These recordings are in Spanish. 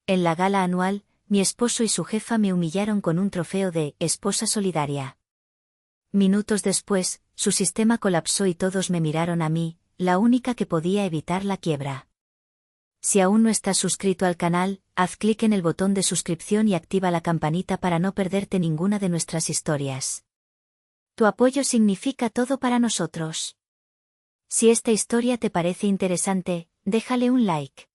En la gala anual, mi esposo y su jefa me humillaron con un trofeo de esposa solidaria. Minutos después, su sistema colapsó y todos me miraron a mí, la única que podía evitar la quiebra. Si aún no estás suscrito al canal, haz clic en el botón de suscripción y activa la campanita para no perderte ninguna de nuestras historias. Tu apoyo significa todo para nosotros. Si esta historia te parece interesante, déjale un like.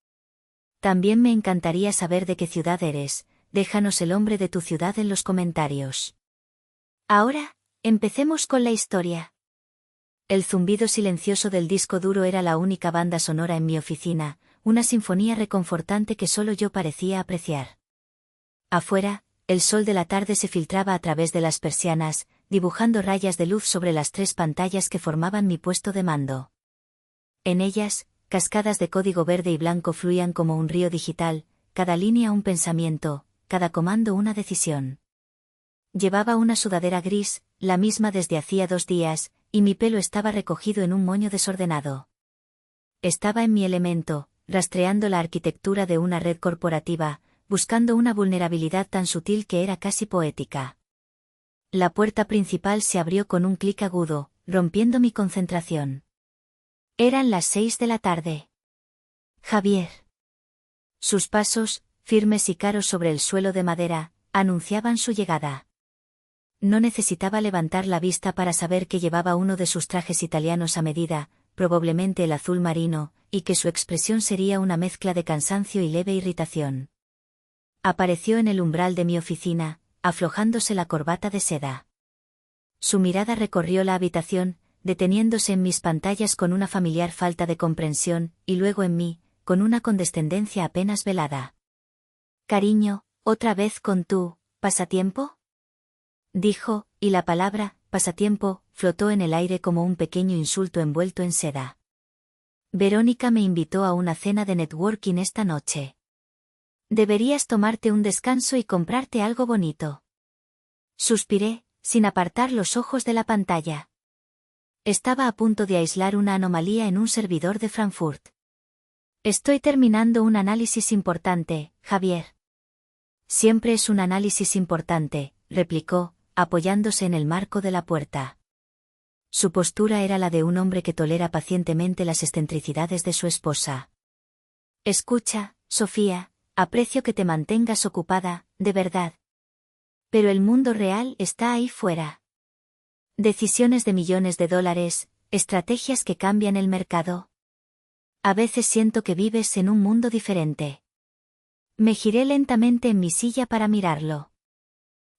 También me encantaría saber de qué ciudad eres, déjanos el nombre de tu ciudad en los comentarios. Ahora, empecemos con la historia. El zumbido silencioso del disco duro era la única banda sonora en mi oficina, una sinfonía reconfortante que solo yo parecía apreciar. Afuera, el sol de la tarde se filtraba a través de las persianas, dibujando rayas de luz sobre las 3 pantallas que formaban mi puesto de mando. En ellas, cascadas de código verde y blanco fluían como un río digital, cada línea un pensamiento, cada comando una decisión. Llevaba una sudadera gris, la misma desde hacía 2 días, y mi pelo estaba recogido en un moño desordenado. Estaba en mi elemento, rastreando la arquitectura de una red corporativa, buscando una vulnerabilidad tan sutil que era casi poética. La puerta principal se abrió con un clic agudo, rompiendo mi concentración. Eran las 6 de la tarde. Javier. Sus pasos, firmes y caros sobre el suelo de madera, anunciaban su llegada. No necesitaba levantar la vista para saber que llevaba uno de sus trajes italianos a medida, probablemente el azul marino, y que su expresión sería una mezcla de cansancio y leve irritación. Apareció en el umbral de mi oficina, aflojándose la corbata de seda. Su mirada recorrió la habitación, deteniéndose en mis pantallas con una familiar falta de comprensión, y luego en mí, con una condescendencia apenas velada. «Cariño, ¿otra vez con tu pasatiempo?», dijo, y la palabra pasatiempo flotó en el aire como un pequeño insulto envuelto en seda. «Verónica me invitó a una cena de networking esta noche. Deberías tomarte un descanso y comprarte algo bonito». Suspiré, sin apartar los ojos de la pantalla. Estaba a punto de aislar una anomalía en un servidor de Frankfurt. «Estoy terminando un análisis importante, Javier». «Siempre es un análisis importante», replicó, apoyándose en el marco de la puerta. Su postura era la de un hombre que tolera pacientemente las excentricidades de su esposa. «Escucha, Sofía, aprecio que te mantengas ocupada, de verdad. Pero el mundo real está ahí fuera. Decisiones de millones de dólares, estrategias que cambian el mercado. A veces siento que vives en un mundo diferente». Me giré lentamente en mi silla para mirarlo.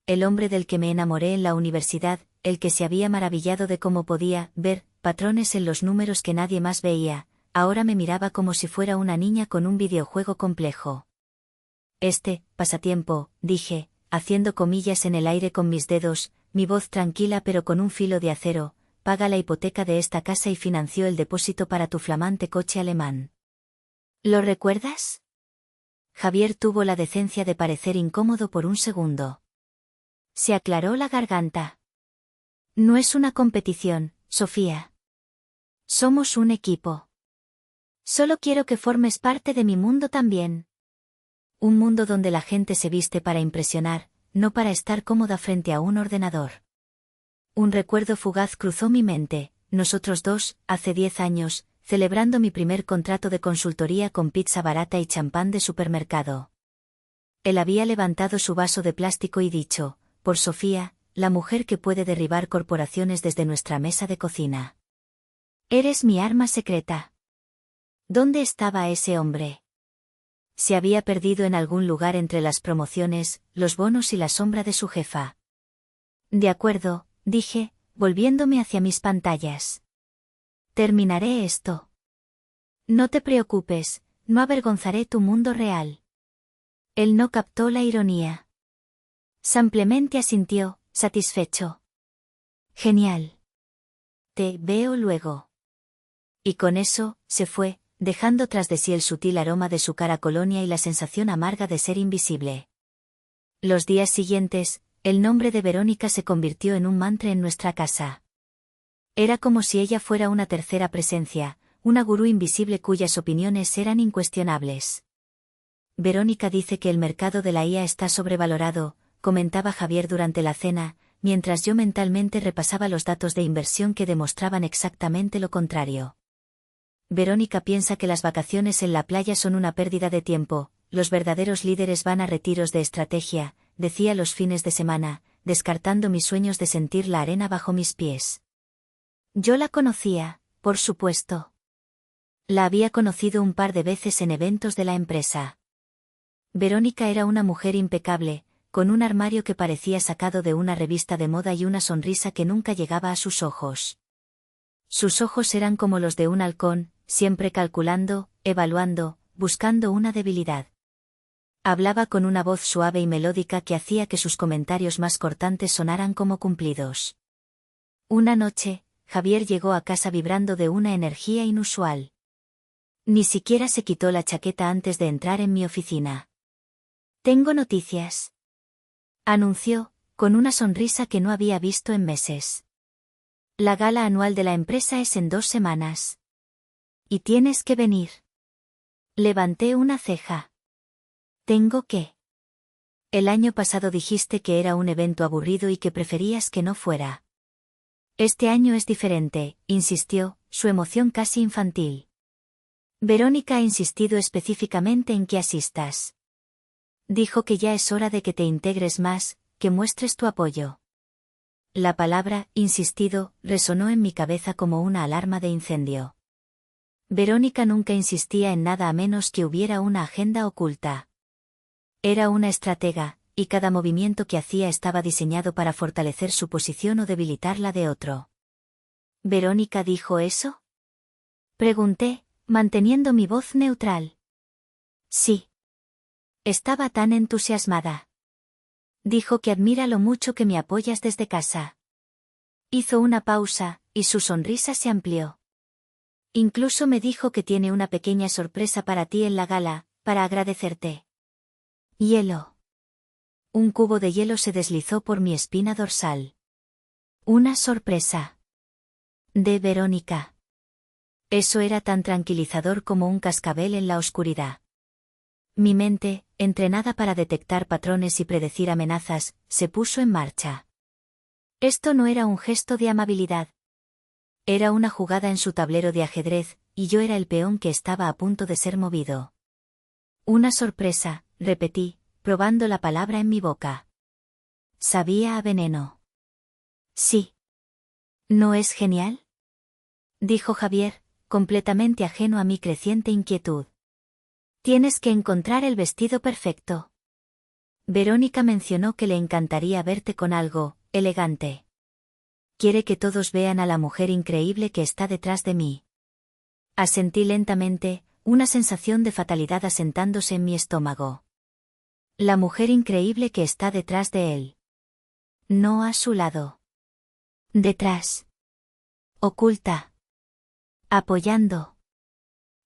El hombre del que me enamoré en la universidad, el que se había maravillado de cómo podía ver patrones en los números que nadie más veía, ahora me miraba como si fuera una niña con un videojuego complejo. Pasatiempo, dije, haciendo comillas en el aire con mis dedos, mi voz tranquila pero con un filo de acero, paga la hipoteca de esta casa y financió el depósito para tu flamante coche alemán. ¿Lo recuerdas? Javier tuvo la decencia de parecer incómodo por un segundo. Se aclaró la garganta. «No es una competición, Sofía. Somos un equipo. Solo quiero que formes parte de mi mundo también. Un mundo donde la gente se viste para impresionar, no para estar cómoda frente a un ordenador». Un recuerdo fugaz cruzó mi mente, nosotros dos, hace 10 años, celebrando mi primer contrato de consultoría con pizza barata y champán de supermercado. Él había levantado su vaso de plástico y dicho, «Por Sofía, la mujer que puede derribar corporaciones desde nuestra mesa de cocina. Eres mi arma secreta». ¿Dónde estaba ese hombre? Se había perdido en algún lugar entre las promociones, los bonos y la sombra de su jefa. «De acuerdo», dije, volviéndome hacia mis pantallas. «Terminaré esto. No te preocupes, no avergonzaré tu mundo real». Él no captó la ironía. Simplemente asintió, satisfecho. «Genial. Te veo luego». Y con eso, se fue, dejando tras de sí el sutil aroma de su cara colonia y la sensación amarga de ser invisible. Los días siguientes, el nombre de Verónica se convirtió en un mantra en nuestra casa. Era como si ella fuera una tercera presencia, una gurú invisible cuyas opiniones eran incuestionables. Verónica dice que el mercado de la IA está sobrevalorado, comentaba Javier durante la cena, mientras yo mentalmente repasaba los datos de inversión que demostraban exactamente lo contrario. Verónica piensa que las vacaciones en la playa son una pérdida de tiempo, los verdaderos líderes van a retiros de estrategia, decía los fines de semana, descartando mis sueños de sentir la arena bajo mis pies. Yo la conocía, por supuesto. La había conocido un par de veces en eventos de la empresa. Verónica era una mujer impecable, con un armario que parecía sacado de una revista de moda y una sonrisa que nunca llegaba a sus ojos. Sus ojos eran como los de un halcón, siempre calculando, evaluando, buscando una debilidad. Hablaba con una voz suave y melódica que hacía que sus comentarios más cortantes sonaran como cumplidos. Una noche, Javier llegó a casa vibrando de una energía inusual. Ni siquiera se quitó la chaqueta antes de entrar en mi oficina. «Tengo noticias», anunció, con una sonrisa que no había visto en meses. «La gala anual de la empresa es en 2 semanas. Y tienes que venir». Levanté una ceja. «¿Tengo qué?» «El año pasado dijiste que era un evento aburrido y que preferías que no fuera». «Este año es diferente», insistió, su emoción casi infantil. «Verónica ha insistido específicamente en que asistas. Dijo que ya es hora de que te integres más, que muestres tu apoyo». La palabra, insistido, resonó en mi cabeza como una alarma de incendio. Verónica nunca insistía en nada a menos que hubiera una agenda oculta. Era una estratega, y cada movimiento que hacía estaba diseñado para fortalecer su posición o debilitar la de otro. ¿Verónica dijo eso?, pregunté, manteniendo mi voz neutral. Sí. Estaba tan entusiasmada. Dijo que admira lo mucho que me apoyas desde casa. Hizo una pausa, y su sonrisa se amplió. Incluso me dijo que tiene una pequeña sorpresa para ti en la gala, para agradecerte. Hielo. Un cubo de hielo se deslizó por mi espina dorsal. Una sorpresa. De Verónica. Eso era tan tranquilizador como un cascabel en la oscuridad. Mi mente, entrenada para detectar patrones y predecir amenazas, se puso en marcha. Esto no era un gesto de amabilidad. Era una jugada en su tablero de ajedrez, y yo era el peón que estaba a punto de ser movido. Una sorpresa, repetí, probando la palabra en mi boca. Sabía a veneno. Sí. ¿No es genial?, dijo Javier, completamente ajeno a mi creciente inquietud. Tienes que encontrar el vestido perfecto. Verónica mencionó que le encantaría verte con algo elegante. Quiere que todos vean a la mujer increíble que está detrás de mí. Asentí lentamente, una sensación de fatalidad asentándose en mi estómago. La mujer increíble que está detrás de él. No a su lado. Detrás. Oculta. Apoyando.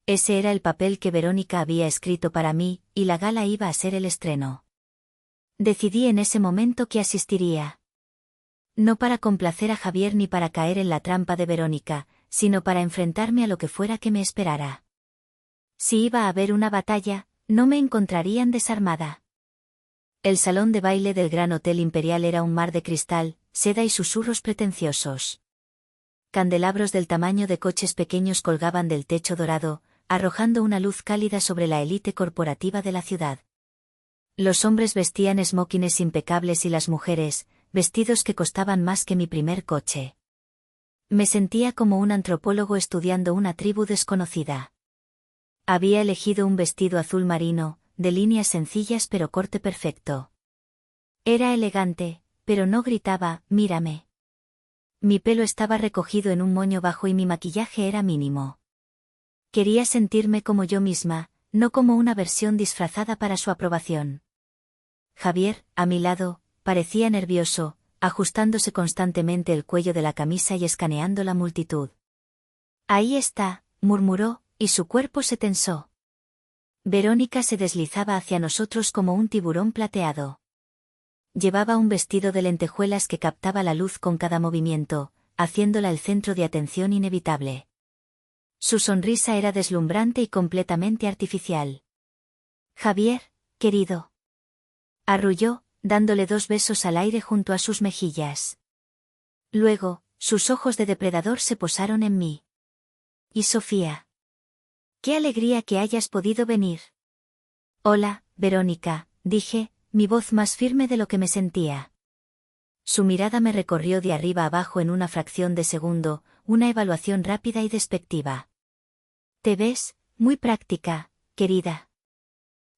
Ese era el papel que Verónica había escrito para mí, y la gala iba a ser el estreno. Decidí en ese momento que asistiría. No para complacer a Javier ni para caer en la trampa de Verónica, sino para enfrentarme a lo que fuera que me esperara. Si iba a haber una batalla, no me encontrarían desarmada. El salón de baile del Gran Hotel Imperial era un mar de cristal, seda y susurros pretenciosos. Candelabros del tamaño de coches pequeños colgaban del techo dorado, arrojando una luz cálida sobre la élite corporativa de la ciudad. Los hombres vestían smokines impecables y las mujeres, vestidos que costaban más que mi primer coche. Me sentía como un antropólogo estudiando una tribu desconocida. Había elegido un vestido azul marino, de líneas sencillas pero corte perfecto. Era elegante, pero no gritaba, «mírame». Mi pelo estaba recogido en un moño bajo y mi maquillaje era mínimo. Quería sentirme como yo misma, no como una versión disfrazada para su aprobación. Javier, a mi lado, parecía nervioso, ajustándose constantemente el cuello de la camisa y escaneando la multitud. «Ahí está», murmuró, y su cuerpo se tensó. Verónica se deslizaba hacia nosotros como un tiburón plateado. Llevaba un vestido de lentejuelas que captaba la luz con cada movimiento, haciéndola el centro de atención inevitable. Su sonrisa era deslumbrante y completamente artificial. Javier, querido. Arrulló, dándole 2 besos al aire junto a sus mejillas. Luego, sus ojos de depredador se posaron en mí. Y Sofía. ¡Qué alegría que hayas podido venir! Hola, Verónica, dije, mi voz más firme de lo que me sentía. Su mirada me recorrió de arriba a abajo en una fracción de segundo, una evaluación rápida y despectiva. Te ves, muy práctica, querida.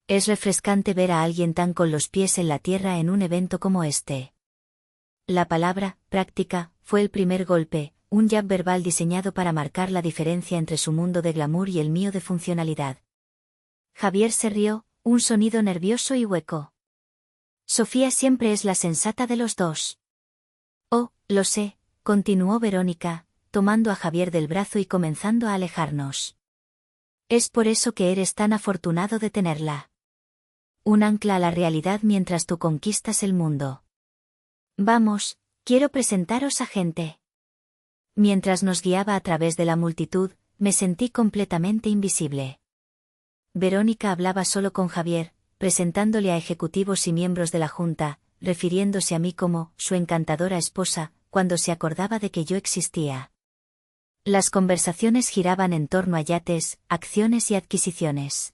Es refrescante ver a alguien tan con los pies en la tierra en un evento como este. La palabra, práctica, fue el primer golpe, un jab verbal diseñado para marcar la diferencia entre su mundo de glamour y el mío de funcionalidad. Javier se rió, un sonido nervioso y hueco. Sofía siempre es la sensata de los dos. Oh, lo sé, continuó Verónica, tomando a Javier del brazo y comenzando a alejarnos. Es por eso que eres tan afortunado de tenerla. Un ancla a la realidad mientras tú conquistas el mundo. Vamos, quiero presentaros a gente. Mientras nos guiaba a través de la multitud, me sentí completamente invisible. Verónica hablaba solo con Javier, presentándole a ejecutivos y miembros de la junta, refiriéndose a mí como su encantadora esposa, cuando se acordaba de que yo existía. Las conversaciones giraban en torno a yates, acciones y adquisiciones.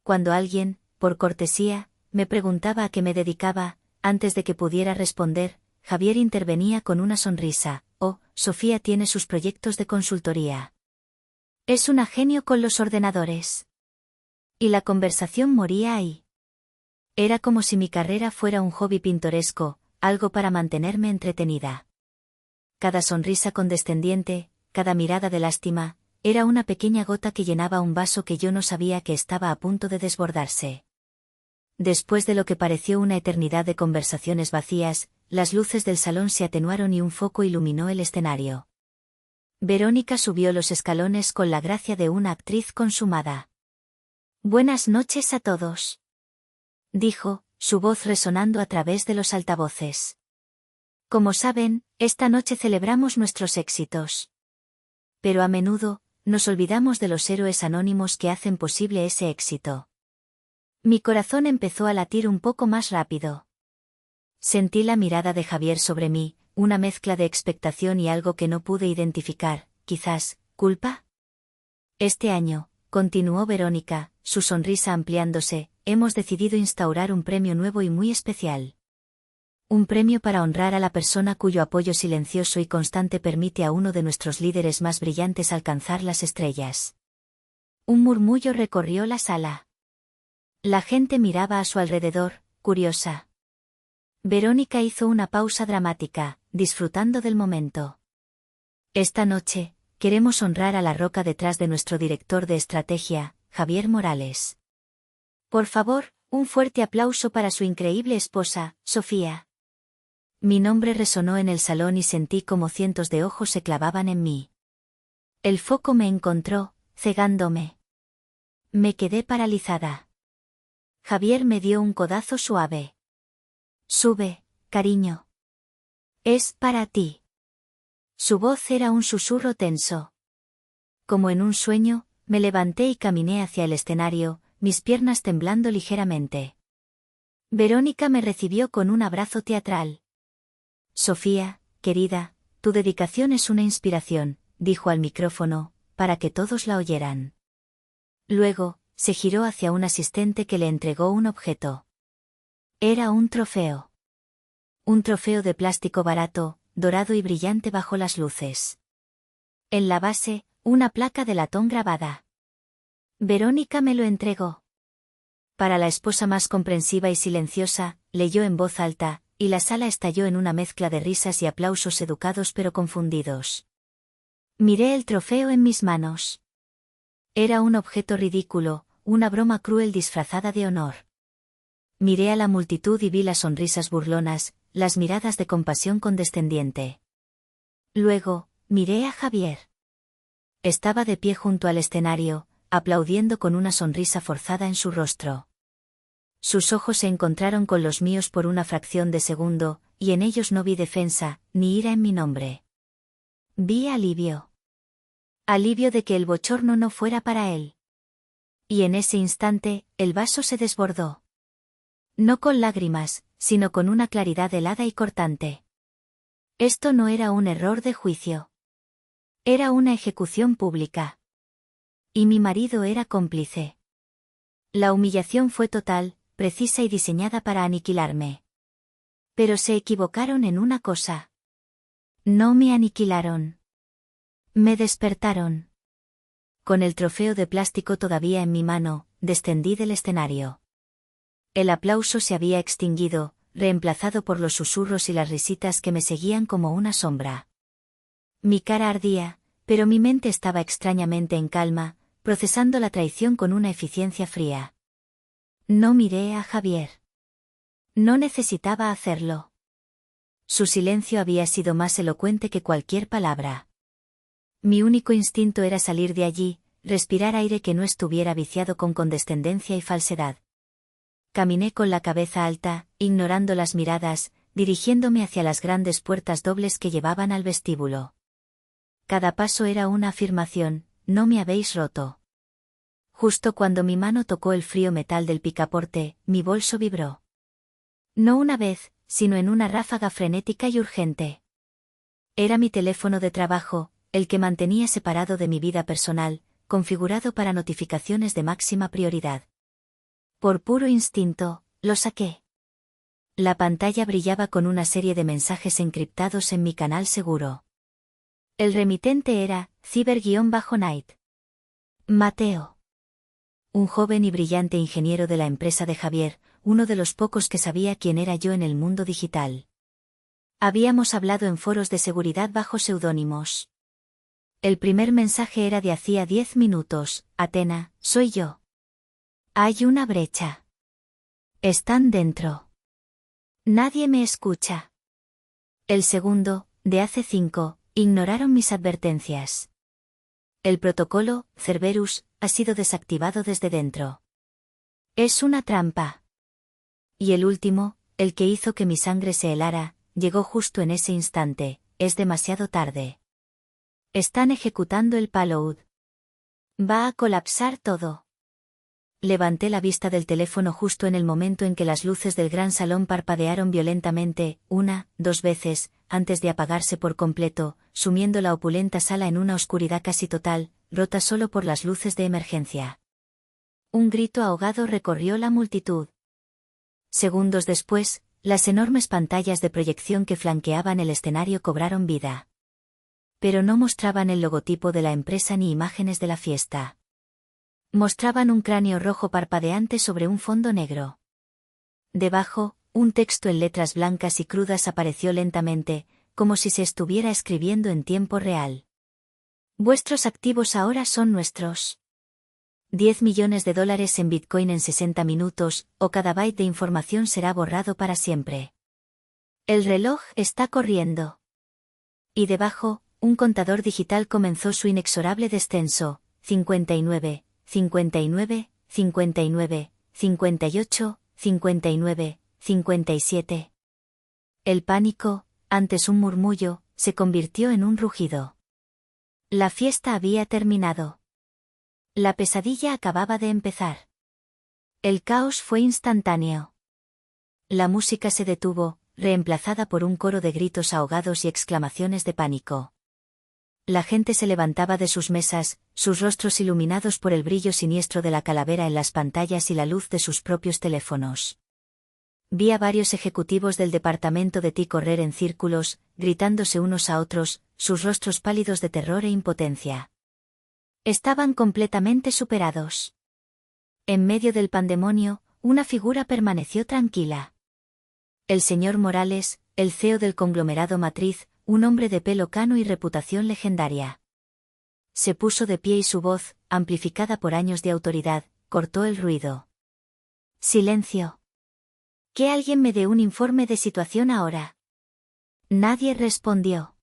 Cuando alguien, por cortesía, me preguntaba a qué me dedicaba, antes de que pudiera responder, Javier intervenía con una sonrisa. Oh, Sofía tiene sus proyectos de consultoría. Es una genio con los ordenadores. Y la conversación moría ahí. Era como si mi carrera fuera un hobby pintoresco, algo para mantenerme entretenida. Cada sonrisa condescendiente, cada mirada de lástima, era una pequeña gota que llenaba un vaso que yo no sabía que estaba a punto de desbordarse. Después de lo que pareció una eternidad de conversaciones vacías, las luces del salón se atenuaron y un foco iluminó el escenario. Verónica subió los escalones con la gracia de una actriz consumada. Buenas noches a todos. Dijo, su voz resonando a través de los altavoces. Como saben, esta noche celebramos nuestros éxitos. Pero a menudo, nos olvidamos de los héroes anónimos que hacen posible ese éxito. Mi corazón empezó a latir un poco más rápido. Sentí la mirada de Javier sobre mí, una mezcla de expectación y algo que no pude identificar, quizás, ¿culpa? Este año, continuó Verónica, su sonrisa ampliándose, hemos decidido instaurar un premio nuevo y muy especial. Un premio para honrar a la persona cuyo apoyo silencioso y constante permite a uno de nuestros líderes más brillantes alcanzar las estrellas. Un murmullo recorrió la sala. La gente miraba a su alrededor, curiosa. Verónica hizo una pausa dramática, disfrutando del momento. Esta noche, queremos honrar a la roca detrás de nuestro director de estrategia, Javier Morales. Por favor, un fuerte aplauso para su increíble esposa, Sofía. Mi nombre resonó en el salón y sentí como cientos de ojos se clavaban en mí. El foco me encontró, cegándome. Me quedé paralizada. Javier me dio un codazo suave. Sube, cariño. Es para ti. Su voz era un susurro tenso. Como en un sueño, me levanté y caminé hacia el escenario, mis piernas temblando ligeramente. Verónica me recibió con un abrazo teatral. Sofía, querida, tu dedicación es una inspiración, dijo al micrófono, para que todos la oyeran. Luego, se giró hacia un asistente que le entregó un objeto. Era un trofeo. Un trofeo de plástico barato, dorado y brillante bajo las luces. En la base, una placa de latón grabada. Verónica me lo entregó. Para la esposa más comprensiva y silenciosa, leyó en voz alta, y la sala estalló en una mezcla de risas y aplausos educados pero confundidos. Miré el trofeo en mis manos. Era un objeto ridículo, una broma cruel disfrazada de honor. Miré a la multitud y vi las sonrisas burlonas, las miradas de compasión condescendiente. Luego, miré a Javier. Estaba de pie junto al escenario, aplaudiendo con una sonrisa forzada en su rostro. Sus ojos se encontraron con los míos por una fracción de segundo, y en ellos no vi defensa, ni ira en mi nombre. Vi alivio. Alivio de que el bochorno no fuera para él. Y en ese instante, el vaso se desbordó. No con lágrimas, sino con una claridad helada y cortante. Esto no era un error de juicio. Era una ejecución pública. Y mi marido era cómplice. La humillación fue total, precisa y diseñada para aniquilarme. Pero se equivocaron en una cosa. No me aniquilaron. Me despertaron. Con el trofeo de plástico todavía en mi mano, descendí del escenario. El aplauso se había extinguido, reemplazado por los susurros y las risitas que me seguían como una sombra. Mi cara ardía, pero mi mente estaba extrañamente en calma, procesando la traición con una eficiencia fría. No miré a Javier. No necesitaba hacerlo. Su silencio había sido más elocuente que cualquier palabra. Mi único instinto era salir de allí, respirar aire que no estuviera viciado con condescendencia y falsedad. Caminé con la cabeza alta, ignorando las miradas, dirigiéndome hacia las grandes puertas dobles que llevaban al vestíbulo. Cada paso era una afirmación: no me habéis roto. Justo cuando mi mano tocó el frío metal del picaporte, mi bolso vibró. No una vez, sino en una ráfaga frenética y urgente. Era mi teléfono de trabajo, el que mantenía separado de mi vida personal, configurado para notificaciones de máxima prioridad. Por puro instinto, lo saqué. La pantalla brillaba con una serie de mensajes encriptados en mi canal seguro. El remitente era Cyber-Night. Mateo. Un joven y brillante ingeniero de la empresa de Javier, uno de los pocos que sabía quién era yo en el mundo digital. Habíamos hablado en foros de seguridad bajo seudónimos. El primer mensaje era de hacía 10 minutos: Atena, soy yo. Hay una brecha. Están dentro. Nadie me escucha. El segundo, de hace 5, ignoraron mis advertencias. El protocolo, Cerberus, ha sido desactivado desde dentro. Es una trampa. Y el último, el que hizo que mi sangre se helara, llegó justo en ese instante: es demasiado tarde. Están ejecutando el payload. Va a colapsar todo. Levanté la vista del teléfono justo en el momento en que las luces del gran salón parpadearon violentamente, 1, 2 veces, antes de apagarse por completo, sumiendo la opulenta sala en una oscuridad casi total, rota solo por las luces de emergencia. Un grito ahogado recorrió la multitud. Segundos después, las enormes pantallas de proyección que flanqueaban el escenario cobraron vida. Pero no mostraban el logotipo de la empresa ni imágenes de la fiesta. Mostraban un cráneo rojo parpadeante sobre un fondo negro. Debajo, un texto en letras blancas y crudas apareció lentamente, como si se estuviera escribiendo en tiempo real. Vuestros activos ahora son nuestros. $10 millones en Bitcoin en 60 minutos, o cada byte de información será borrado para siempre. El reloj está corriendo. Y debajo, un contador digital comenzó su inexorable descenso: 59, 59, 59, 58, 59, 57. El pánico, antes un murmullo, se convirtió en un rugido. La fiesta había terminado. La pesadilla acababa de empezar. El caos fue instantáneo. La música se detuvo, reemplazada por un coro de gritos ahogados y exclamaciones de pánico. La gente se levantaba de sus mesas, sus rostros iluminados por el brillo siniestro de la calavera en las pantallas y la luz de sus propios teléfonos. Vi a varios ejecutivos del departamento de TI correr en círculos, gritándose unos a otros, sus rostros pálidos de terror e impotencia. Estaban completamente superados. En medio del pandemonio, una figura permaneció tranquila. El señor Morales, el CEO del conglomerado matriz, un hombre de pelo cano y reputación legendaria. Se puso de pie y su voz, amplificada por años de autoridad, cortó el ruido. Silencio. Que alguien me dé un informe de situación ahora. Nadie respondió.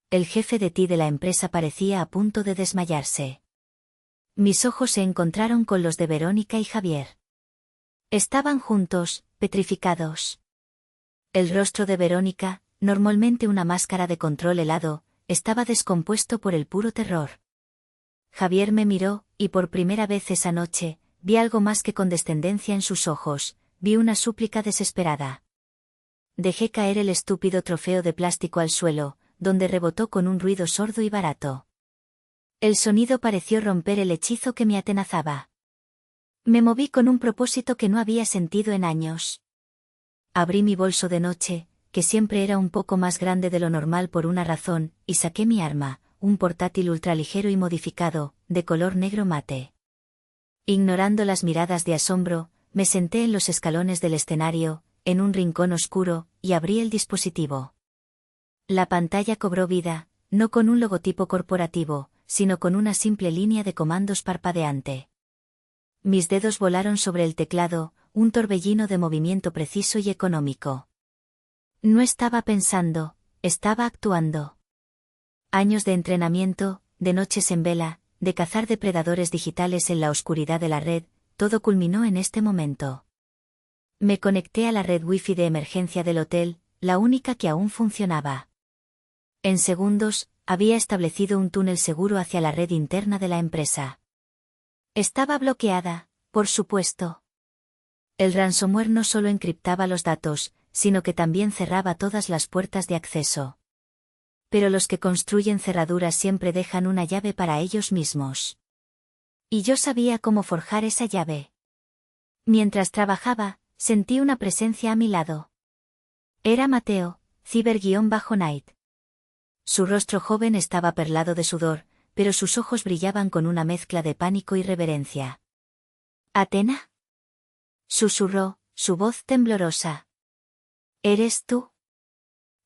El jefe de TI de la empresa parecía a punto de desmayarse. Mis ojos se encontraron con los de Verónica y Javier. Estaban juntos, petrificados. El rostro de Verónica, normalmente una máscara de control helado, estaba descompuesto por el puro terror. Javier me miró, y por primera vez esa noche, vi algo más que condescendencia en sus ojos, vi una súplica desesperada. Dejé caer el estúpido trofeo de plástico al suelo, donde rebotó con un ruido sordo y barato. El sonido pareció romper el hechizo que me atenazaba. Me moví con un propósito que no había sentido en años. Abrí mi bolso de noche, que siempre era un poco más grande de lo normal por una razón, y saqué mi arma, un portátil ultraligero y modificado, de color negro mate. Ignorando las miradas de asombro, me senté en los escalones del escenario, en un rincón oscuro, y abrí el dispositivo. La pantalla cobró vida, no con un logotipo corporativo, sino con una simple línea de comandos parpadeante. Mis dedos volaron sobre el teclado, un torbellino de movimiento preciso y económico. No estaba pensando, estaba actuando. Años de entrenamiento, de noches en vela, de cazar depredadores digitales en la oscuridad de la red, todo culminó en este momento. Me conecté a la red Wi-Fi de emergencia del hotel, la única que aún funcionaba. En segundos, había establecido un túnel seguro hacia la red interna de la empresa. Estaba bloqueada, por supuesto. El ransomware no solo encriptaba los datos, sino que también cerraba todas las puertas de acceso. Pero los que construyen cerraduras siempre dejan una llave para ellos mismos. Y yo sabía cómo forjar esa llave. Mientras trabajaba, sentí una presencia a mi lado. Era Mateo, Cyber-Night. Su rostro joven estaba perlado de sudor, pero sus ojos brillaban con una mezcla de pánico y reverencia. ¿Athena? Susurró, su voz temblorosa. ¿Eres tú?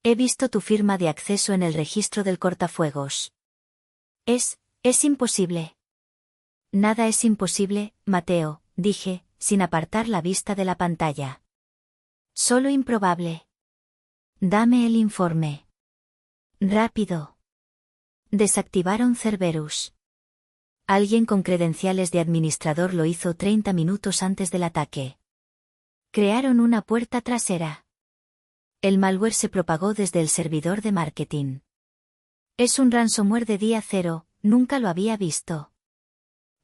He visto tu firma de acceso en el registro del cortafuegos. Es imposible. Nada es imposible, Mateo, dije, sin apartar la vista de la pantalla. Solo improbable. Dame el informe. Rápido. Desactivaron Cerberus. Alguien con credenciales de administrador lo hizo 30 minutos antes del ataque. Crearon una puerta trasera. El malware se propagó desde el servidor de marketing. Es un ransomware de día cero, nunca lo había visto.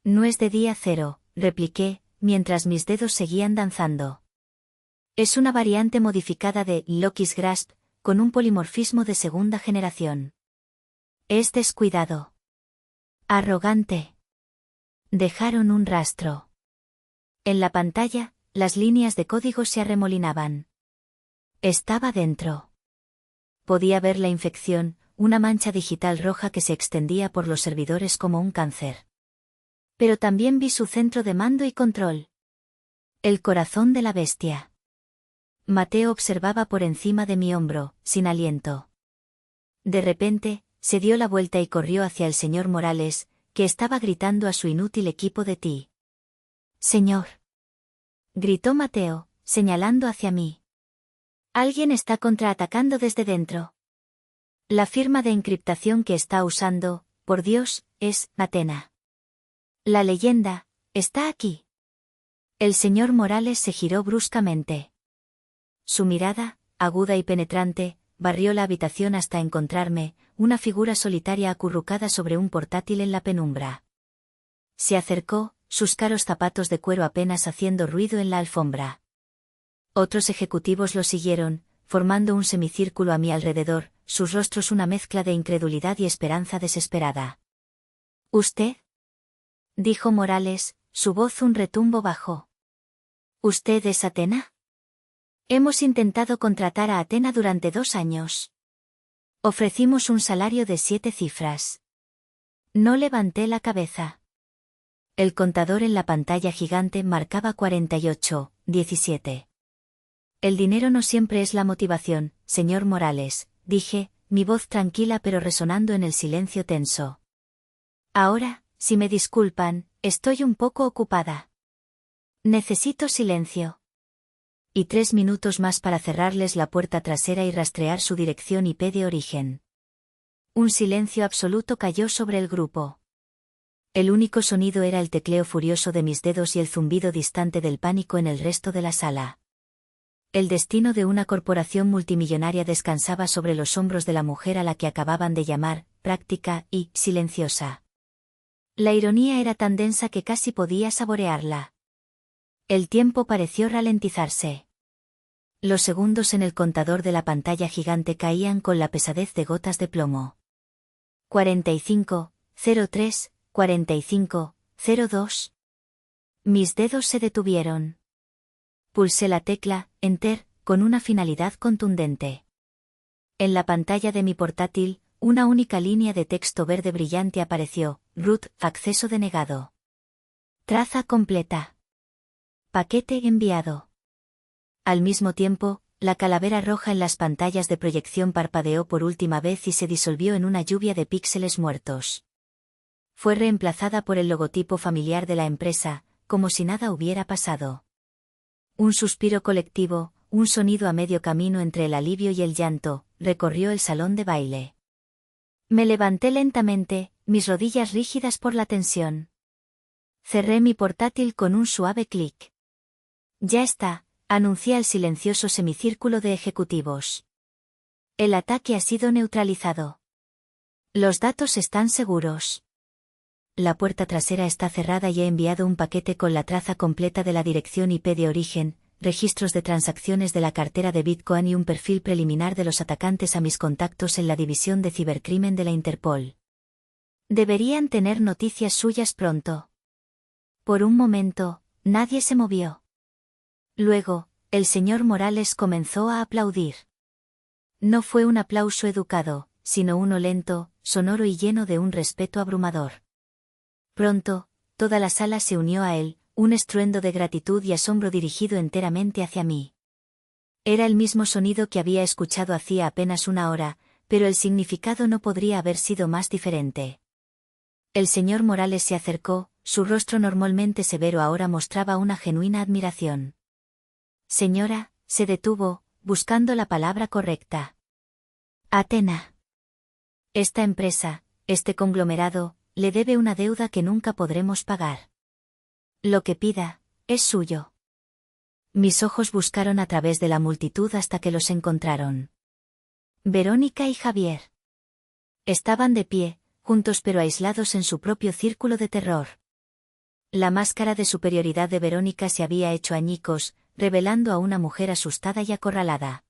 No es de día cero, repliqué, mientras mis dedos seguían danzando. Es una variante modificada de Loki's Grasp, con un polimorfismo de segunda generación. Es descuidado. Arrogante. Dejaron un rastro. En la pantalla, las líneas de código se arremolinaban. Estaba dentro. Podía ver la infección, una mancha digital roja que se extendía por los servidores como un cáncer. Pero también vi su centro de mando y control. El corazón de la bestia. Mateo observaba por encima de mi hombro, sin aliento. De repente, se dio la vuelta y corrió hacia el señor Morales, que estaba gritando a su inútil equipo de ti. Señor. Gritó Mateo, señalando hacia mí. Alguien está contraatacando desde dentro. La firma de encriptación que está usando, por Dios, es Athena. La leyenda, está aquí. El señor Morales se giró bruscamente. Su mirada, aguda y penetrante, barrió la habitación hasta encontrarme, una figura solitaria acurrucada sobre un portátil en la penumbra. Se acercó, sus caros zapatos de cuero apenas haciendo ruido en la alfombra. Otros ejecutivos lo siguieron, formando un semicírculo a mi alrededor, sus rostros una mezcla de incredulidad y esperanza desesperada. ¿Usted? Dijo Morales, su voz un retumbo bajo. ¿Usted es Athena? Hemos intentado contratar a Athena durante 2 años. Ofrecimos un salario de 7 cifras. No levanté la cabeza. El contador en la pantalla gigante marcaba 48:17. El dinero no siempre es la motivación, señor Morales, dije, mi voz tranquila pero resonando en el silencio tenso. Ahora, si me disculpan, estoy un poco ocupada. Necesito silencio. Y 3 minutos más para cerrarles la puerta trasera y rastrear su dirección IP de origen. Un silencio absoluto cayó sobre el grupo. El único sonido era el tecleo furioso de mis dedos y el zumbido distante del pánico en el resto de la sala. El destino de una corporación multimillonaria descansaba sobre los hombros de la mujer a la que acababan de llamar, práctica y silenciosa. La ironía era tan densa que casi podía saborearla. El tiempo pareció ralentizarse. Los segundos en el contador de la pantalla gigante caían con la pesadez de gotas de plomo. 45, 03, 45, 02. Mis dedos se detuvieron. Pulsé la tecla, Enter, con una finalidad contundente. En la pantalla de mi portátil, una única línea de texto verde brillante apareció: root, acceso denegado. Traza completa. Paquete enviado. Al mismo tiempo, la calavera roja en las pantallas de proyección parpadeó por última vez y se disolvió en una lluvia de píxeles muertos. Fue reemplazada por el logotipo familiar de la empresa, como si nada hubiera pasado. Un suspiro colectivo, un sonido a medio camino entre el alivio y el llanto, recorrió el salón de baile. Me levanté lentamente, mis rodillas rígidas por la tensión. Cerré mi portátil con un suave clic. Ya está, anuncié al silencioso semicírculo de ejecutivos. El ataque ha sido neutralizado. Los datos están seguros. La puerta trasera está cerrada y he enviado un paquete con la traza completa de la dirección IP de origen, registros de transacciones de la cartera de Bitcoin y un perfil preliminar de los atacantes a mis contactos en la división de cibercrimen de la Interpol. Deberían tener noticias suyas pronto. Por un momento, nadie se movió. Luego, el señor Morales comenzó a aplaudir. No fue un aplauso educado, sino uno lento, sonoro y lleno de un respeto abrumador. Pronto, toda la sala se unió a él, un estruendo de gratitud y asombro dirigido enteramente hacia mí. Era el mismo sonido que había escuchado hacía apenas una hora, pero el significado no podría haber sido más diferente. El señor Morales se acercó, su rostro normalmente severo ahora mostraba una genuina admiración. Señora, se detuvo, buscando la palabra correcta. Athena. Esta empresa, este conglomerado, le debe una deuda que nunca podremos pagar. Lo que pida, es suyo. Mis ojos buscaron a través de la multitud hasta que los encontraron. Verónica y Javier. Estaban de pie, juntos pero aislados en su propio círculo de terror. La máscara de superioridad de Verónica se había hecho añicos, revelando a una mujer asustada y acorralada.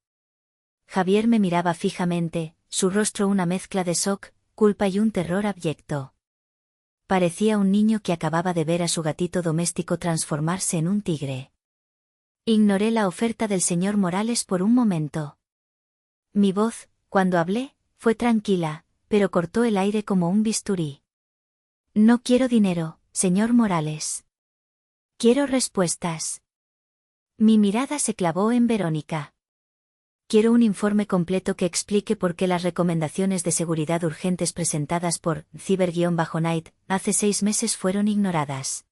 Javier me miraba fijamente, su rostro una mezcla de shock, culpa y un terror abyecto. Parecía un niño que acababa de ver a su gatito doméstico transformarse en un tigre. Ignoré la oferta del señor Morales por un momento. Mi voz, cuando hablé, fue tranquila, pero cortó el aire como un bisturí. No quiero dinero, señor Morales. Quiero respuestas. Mi mirada se clavó en Verónica. Quiero un informe completo que explique por qué las recomendaciones de seguridad urgentes presentadas por Cyber-Night hace 6 meses fueron ignoradas.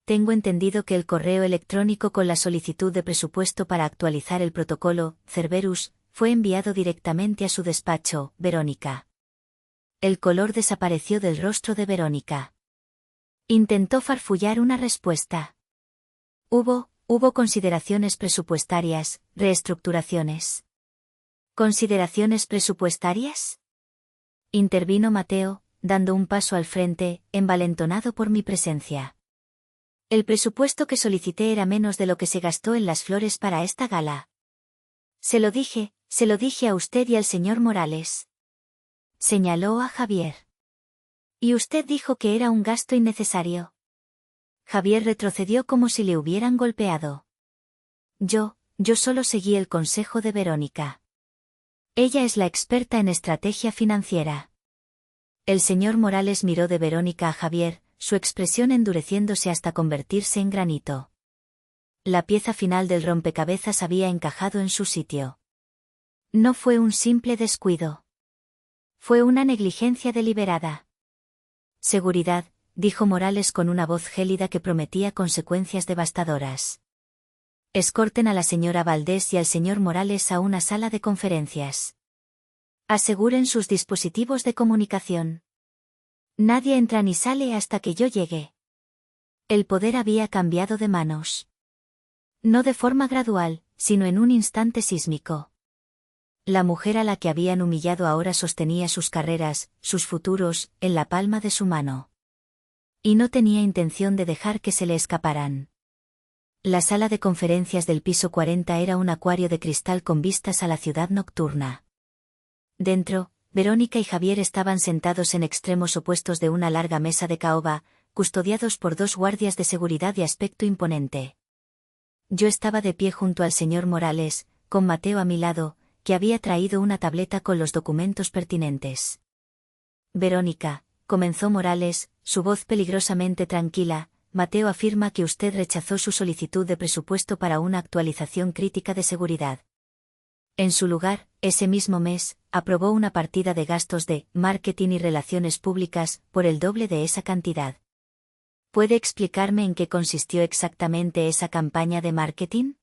Tengo entendido que el correo electrónico con la solicitud de presupuesto para actualizar el protocolo, Cerberus, fue enviado directamente a su despacho, Verónica. El color desapareció del rostro de Verónica. Intentó farfullar una respuesta. Hubo consideraciones presupuestarias, reestructuraciones. ¿Consideraciones presupuestarias? Intervino Mateo, dando un paso al frente, envalentonado por mi presencia. El presupuesto que solicité era menos de lo que se gastó en las flores para esta gala. Se lo dije a usted y al señor Morales. Señaló a Javier. Y usted dijo que era un gasto innecesario. Javier retrocedió como si le hubieran golpeado. Yo solo seguí el consejo de Verónica. Ella es la experta en estrategia financiera. El señor Morales miró de Verónica a Javier, su expresión endureciéndose hasta convertirse en granito. La pieza final del rompecabezas había encajado en su sitio. No fue un simple descuido. Fue una negligencia deliberada. Seguridad, dijo Morales con una voz gélida que prometía consecuencias devastadoras. Escorten a la señora Valdés y al señor Morales a una sala de conferencias. Aseguren sus dispositivos de comunicación. Nadie entra ni sale hasta que yo llegue. El poder había cambiado de manos. No de forma gradual, sino en un instante sísmico. La mujer a la que habían humillado ahora sostenía sus carreras, sus futuros, en la palma de su mano. Y no tenía intención de dejar que se le escaparan. La sala de conferencias del piso 40 era un acuario de cristal con vistas a la ciudad nocturna. Dentro, Verónica y Javier estaban sentados en extremos opuestos de una larga mesa de caoba, custodiados por 2 guardias de seguridad de aspecto imponente. Yo estaba de pie junto al señor Morales, con Mateo a mi lado, que había traído una tableta con los documentos pertinentes. Verónica, comenzó Morales, su voz peligrosamente tranquila, Mateo afirma que usted rechazó su solicitud de presupuesto para una actualización crítica de seguridad. En su lugar, ese mismo mes, aprobó una partida de gastos de marketing y relaciones públicas por el doble de esa cantidad. ¿Puede explicarme en qué consistió exactamente esa campaña de marketing?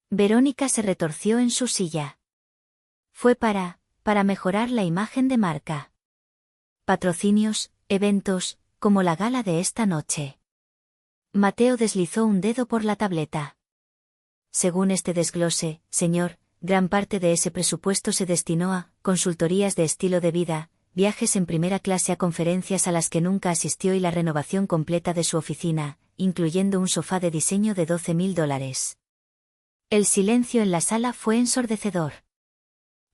Verónica se retorció en su silla. Fue para mejorar la imagen de marca. Patrocinios, eventos, como la gala de esta noche. Mateo deslizó un dedo por la tableta. Según este desglose, señor, gran parte de ese presupuesto se destinó a consultorías de estilo de vida, viajes en primera clase a conferencias a las que nunca asistió y la renovación completa de su oficina, incluyendo un sofá de diseño de $12.000. El silencio en la sala fue ensordecedor.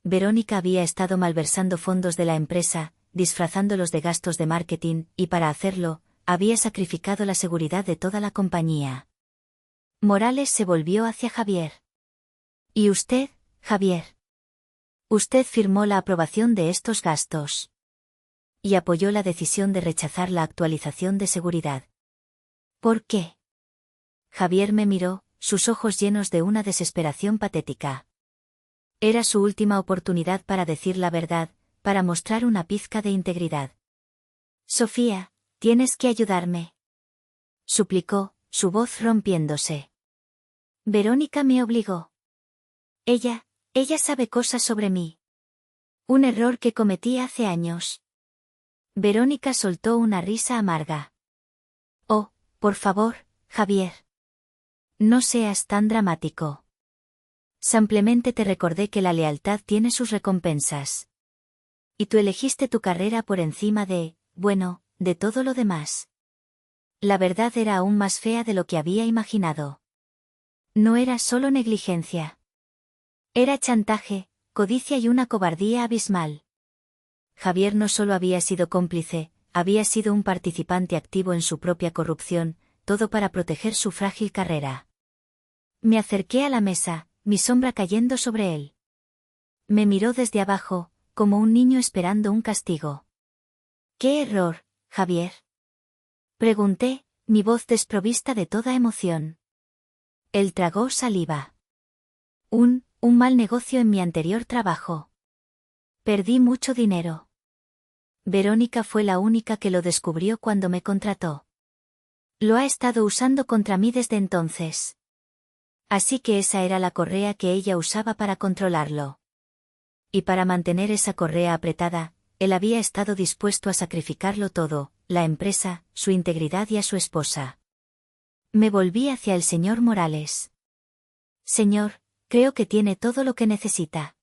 Verónica había estado malversando fondos de la empresa, disfrazándolos de gastos de marketing, y para hacerlo, había sacrificado la seguridad de toda la compañía. Morales se volvió hacia Javier. ¿Y usted, Javier? Usted firmó la aprobación de estos gastos. Y apoyó la decisión de rechazar la actualización de seguridad. ¿Por qué? Javier me miró, sus ojos llenos de una desesperación patética. Era su última oportunidad para decir la verdad, para mostrar una pizca de integridad. Sofía, tienes que ayudarme. Suplicó, su voz rompiéndose. Verónica me obligó. Ella sabe cosas sobre mí. Un error que cometí hace años. Verónica soltó una risa amarga. Oh, por favor, Javier. No seas tan dramático. Simplemente te recordé que la lealtad tiene sus recompensas. Y tú elegiste tu carrera por encima de todo lo demás. La verdad era aún más fea de lo que había imaginado. No era solo negligencia. Era chantaje, codicia y una cobardía abismal. Javier no solo había sido cómplice, había sido un participante activo en su propia corrupción, todo para proteger su frágil carrera. Me acerqué a la mesa, mi sombra cayendo sobre él. Me miró desde abajo, como un niño esperando un castigo. ¿Qué error, Javier? Pregunté, mi voz desprovista de toda emoción. Él tragó saliva. Un mal negocio en mi anterior trabajo. Perdí mucho dinero. Verónica fue la única que lo descubrió cuando me contrató. Lo ha estado usando contra mí desde entonces. Así que esa era la correa que ella usaba para controlarlo. Y para mantener esa correa apretada, él había estado dispuesto a sacrificarlo todo, la empresa, su integridad y a su esposa. Me volví hacia el señor Morales. Señor, creo que tiene todo lo que necesita.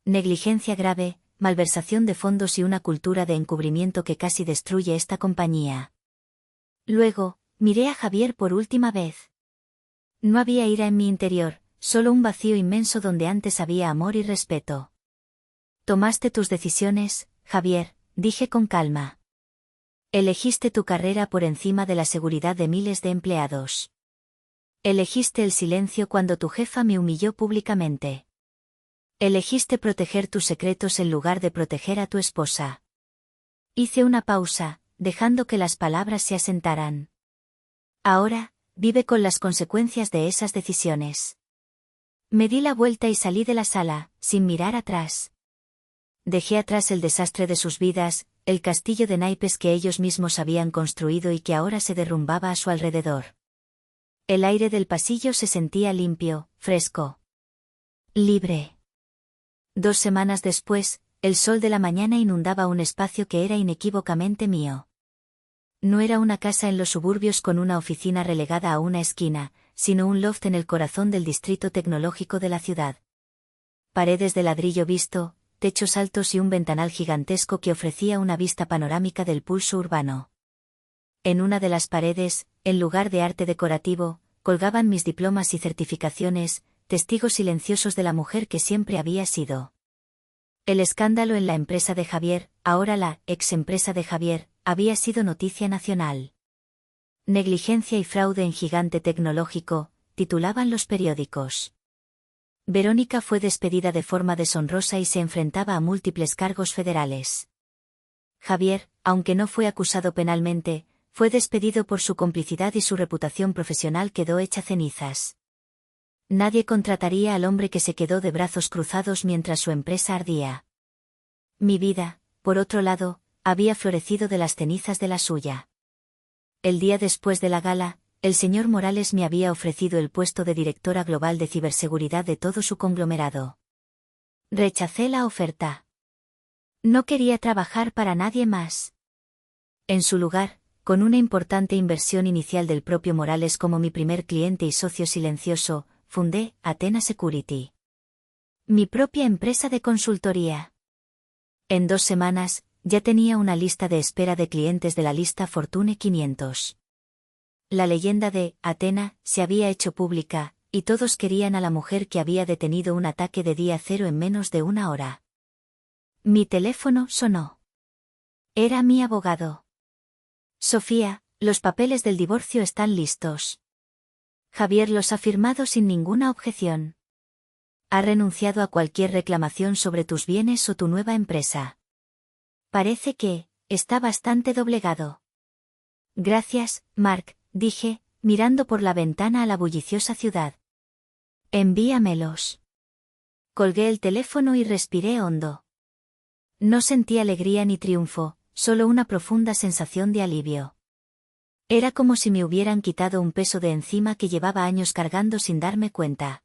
Negligencia grave, malversación de fondos y una cultura de encubrimiento que casi destruye esta compañía. Luego, miré a Javier por última vez. No había ira en mi interior, solo un vacío inmenso donde antes había amor y respeto. Tomaste tus decisiones, Javier, dije con calma. Elegiste tu carrera por encima de la seguridad de miles de empleados. Elegiste el silencio cuando tu jefa me humilló públicamente. Elegiste proteger tus secretos en lugar de proteger a tu esposa. Hice una pausa, dejando que las palabras se asentaran. Ahora, vive con las consecuencias de esas decisiones. Me di la vuelta y salí de la sala, sin mirar atrás. Dejé atrás el desastre de sus vidas, el castillo de naipes que ellos mismos habían construido y que ahora se derrumbaba a su alrededor. El aire del pasillo se sentía limpio, fresco. Libre. 2 semanas después, el sol de la mañana inundaba un espacio que era inequívocamente mío. No era una casa en los suburbios con una oficina relegada a una esquina, sino un loft en el corazón del distrito tecnológico de la ciudad. Paredes de ladrillo visto, techos altos y un ventanal gigantesco que ofrecía una vista panorámica del pulso urbano. en una de las paredes, en lugar de arte decorativo, colgaban mis diplomas y certificaciones, testigos silenciosos de la mujer que siempre había sido. El escándalo en la empresa de Javier, ahora la ex empresa de Javier, había sido noticia nacional. Negligencia y fraude en gigante tecnológico, titulaban los periódicos. Verónica fue despedida de forma deshonrosa y se enfrentaba a múltiples cargos federales. Javier, aunque no fue acusado penalmente, fue despedido por su complicidad y su reputación profesional quedó hecha cenizas. Nadie contrataría al hombre que se quedó de brazos cruzados mientras su empresa ardía. Mi vida, por otro lado, había florecido de las cenizas de la suya. El día después de la gala, el señor Morales me había ofrecido el puesto de directora global de ciberseguridad de todo su conglomerado. Rechacé la oferta. No quería trabajar para nadie más. En su lugar, con una importante inversión inicial del propio Morales como mi primer cliente y socio silencioso, fundé Athena Security. Mi propia empresa de consultoría. En 2 semanas, ya tenía una lista de espera de clientes de la lista Fortune 500. La leyenda de Athena se había hecho pública, y todos querían a la mujer que había detenido un ataque de día cero en menos de 1 hora. Mi teléfono sonó. Era mi abogado. Sofía, los papeles del divorcio están listos. Javier los ha firmado sin ninguna objeción. Ha renunciado a cualquier reclamación sobre tus bienes o tu nueva empresa. Parece que está bastante doblegado. Gracias, Mark, dije, mirando por la ventana a la bulliciosa ciudad. Envíamelos. Colgué el teléfono y respiré hondo. No sentí alegría ni triunfo, solo una profunda sensación de alivio. Era como si me hubieran quitado un peso de encima que llevaba años cargando sin darme cuenta.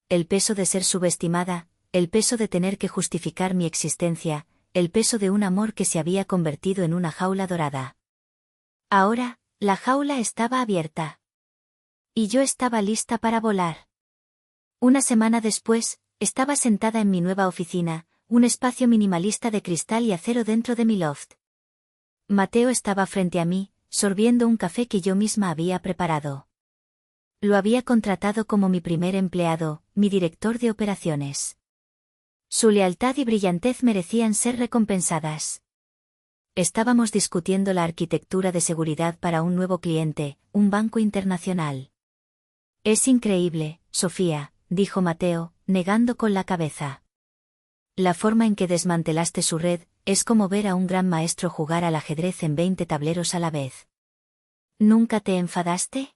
El peso de ser subestimada, el peso de tener que justificar mi existencia, el peso de un amor que se había convertido en una jaula dorada. Ahora, la jaula estaba abierta. Y yo estaba lista para volar. 1 semana después, estaba sentada en mi nueva oficina, un espacio minimalista de cristal y acero dentro de mi loft. Mateo estaba frente a mí, sorbiendo un café que yo misma había preparado. Lo había contratado como mi primer empleado, mi director de operaciones. Su lealtad y brillantez merecían ser recompensadas. Estábamos discutiendo la arquitectura de seguridad para un nuevo cliente, un banco internacional. Es increíble, Sofía, dijo Mateo, negando con la cabeza. La forma en que desmantelaste su red, es como ver a un gran maestro jugar al ajedrez en 20 tableros a la vez. ¿Nunca te enfadaste?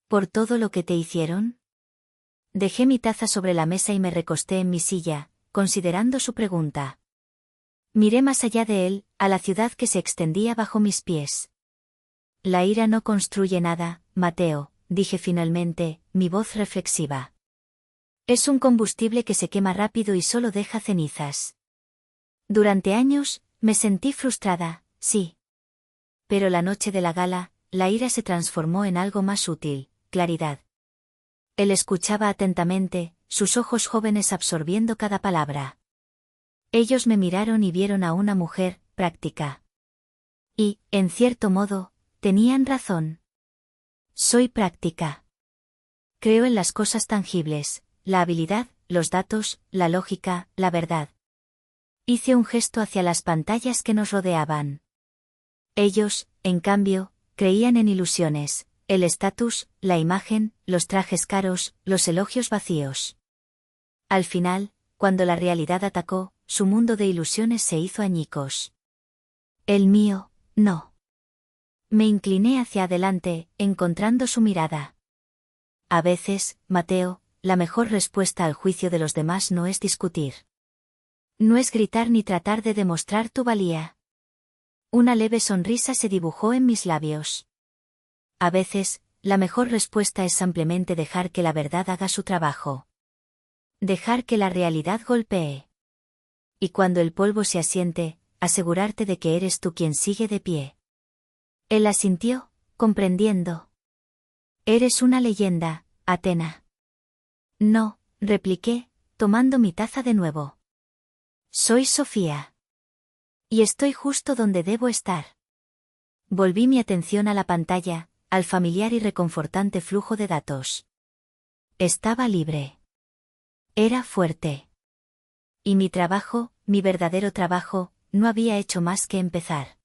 ¿Por todo lo que te hicieron? Dejé mi taza sobre la mesa y me recosté en mi silla, considerando su pregunta. Miré más allá de él, a la ciudad que se extendía bajo mis pies. La ira no construye nada, Mateo, dije finalmente, mi voz reflexiva. Es un combustible que se quema rápido y solo deja cenizas. Durante años, me sentí frustrada, sí. Pero la noche de la gala, la ira se transformó en algo más útil, claridad. Él escuchaba atentamente, sus ojos jóvenes absorbiendo cada palabra. Ellos me miraron y vieron a una mujer, práctica. Y, en cierto modo, tenían razón. Soy práctica. Creo en las cosas tangibles, la habilidad, los datos, la lógica, la verdad. Hice un gesto hacia las pantallas que nos rodeaban. Ellos, en cambio, creían en ilusiones, el estatus, la imagen, los trajes caros, los elogios vacíos. Al final, cuando la realidad atacó, su mundo de ilusiones se hizo añicos. El mío, no. Me incliné hacia adelante, encontrando su mirada. A veces, Mateo, la mejor respuesta al juicio de los demás no es discutir. No es gritar ni tratar de demostrar tu valía. Una leve sonrisa se dibujó en mis labios. A veces, la mejor respuesta es simplemente dejar que la verdad haga su trabajo. Dejar que la realidad golpee. Y cuando el polvo se asiente, asegurarte de que eres tú quien sigue de pie. Él asintió, comprendiendo. Eres una leyenda, Athena. No, repliqué, tomando mi taza de nuevo. Soy Sofía. Y estoy justo donde debo estar. Volví mi atención a la pantalla, al familiar y reconfortante flujo de datos. Estaba libre. Era fuerte. Y mi trabajo, mi verdadero trabajo, no había hecho más que empezar.